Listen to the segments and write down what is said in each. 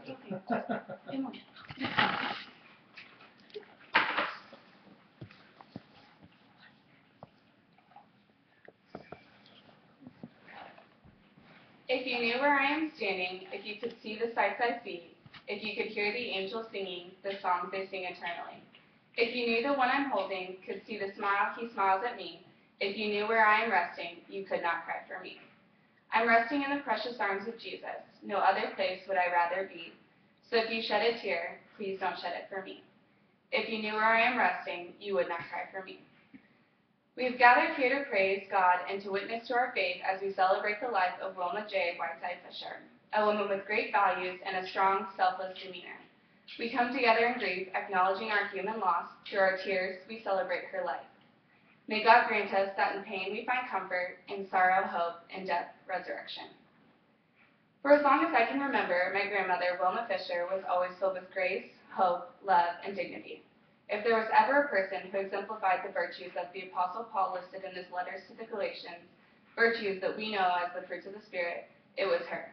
If you knew where I am standing, if you could see the sights I see, if you could hear the angels singing the songs they sing eternally, if you knew the one I'm holding, could see the smile he smiles at me, if you knew where I am resting, you could not cry for me. I'm resting in the precious arms of Jesus. No other place would I rather be. So if you shed a tear, please don't shed it for me. If you knew where I am resting, you would not cry for me. We have gathered here to praise God and to witness to our faith as we celebrate the life of Wilma J. Whiteside Fisher, a woman with great values and a strong, selfless demeanor. We come together in grief, acknowledging our human loss. Through our tears, we celebrate her life. May God grant us that in pain we find comfort, in sorrow, hope, in death, resurrection. For as long as I can remember, my grandmother, Wilma Fisher, was always filled with grace, hope, love, and dignity. If there was ever a person who exemplified the virtues that the Apostle Paul listed in his letters to the Galatians, virtues that we know as the fruits of the Spirit, it was her.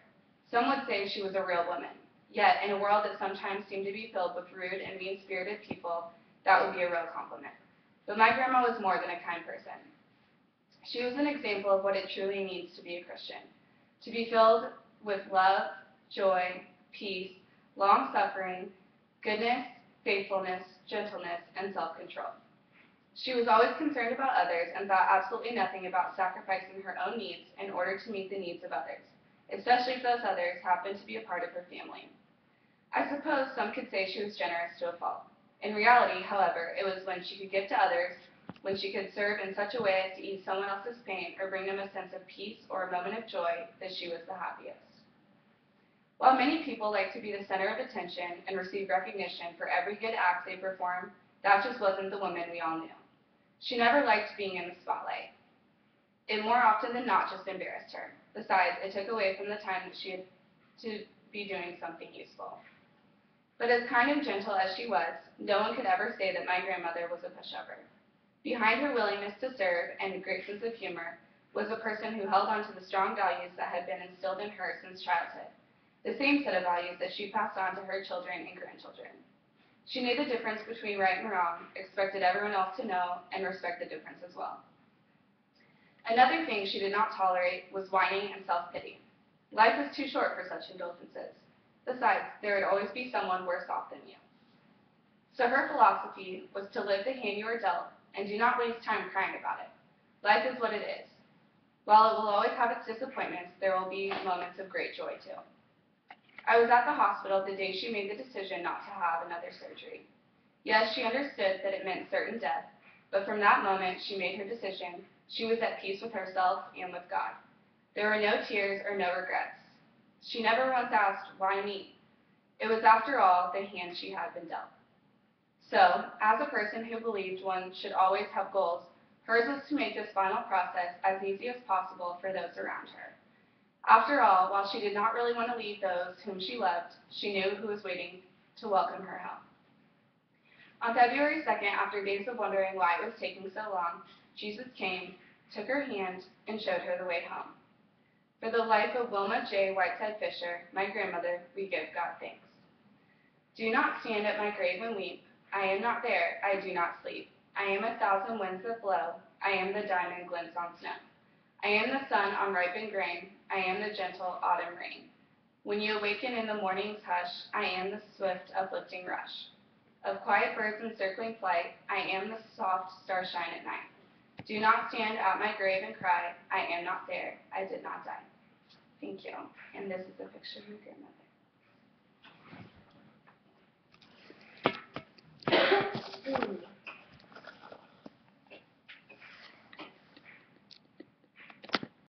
Some would say she was a real woman. Yet, in a world that sometimes seemed to be filled with rude and mean-spirited people, that would be a real compliment. But my grandma was more than a kind person. She was an example of what it truly means to be a Christian, to be filled with love, joy, peace, long-suffering, goodness, faithfulness, gentleness, and self-control. She was always concerned about others and thought absolutely nothing about sacrificing her own needs in order to meet the needs of others, especially if those others happened to be a part of her family. I suppose some could say she was generous to a fault. In reality, however, it was when she could give to others, when she could serve in such a way as to ease someone else's pain or bring them a sense of peace or a moment of joy, that she was the happiest. While many people like to be the center of attention and receive recognition for every good act they perform, that just wasn't the woman we all knew. She never liked being in the spotlight. It more often than not just embarrassed her. Besides, it took away from the time that she had to be doing something useful. But as kind and gentle as she was, no one could ever say that my grandmother was a pushover. Behind her willingness to serve and great sense of humor was a person who held on to the strong values that had been instilled in her since childhood, the same set of values that she passed on to her children and grandchildren. She knew the difference between right and wrong, expected everyone else to know, and respect the difference as well. Another thing she did not tolerate was whining and self-pity. Life was too short for such indulgences. Besides, there would always be someone worse off than you. So her philosophy was to live the hand you are dealt, and do not waste time crying about it. Life is what it is. While it will always have its disappointments, there will be moments of great joy too. I was at the hospital the day she made the decision not to have another surgery. Yes, she understood that it meant certain death, but from that moment she made her decision, she was at peace with herself and with God. There were no tears or no regrets. She never once asked, why me? It was, after all, the hand she had been dealt. So, as a person who believed one should always have goals, hers was to make this final process as easy as possible for those around her. After all, while she did not really want to leave those whom she loved, she knew who was waiting to welcome her home. On February 2nd, after days of wondering why it was taking so long, Jesus came, took her hand, and showed her the way home. For the life of Wilma J. Whiteside Fisher, my grandmother, we give God thanks. Do not stand at my grave and weep. I am not there, I do not sleep. I am 1,000 winds that blow. I am the diamond glints on snow. I am the sun on ripened grain. I am the gentle autumn rain. When you awaken in the morning's hush, I am the swift uplifting rush. Of quiet birds in circling flight, I am the soft starshine at night. Do not stand at my grave and cry, I am not there, I did not die. Thank you. And this is a picture of my grandmother.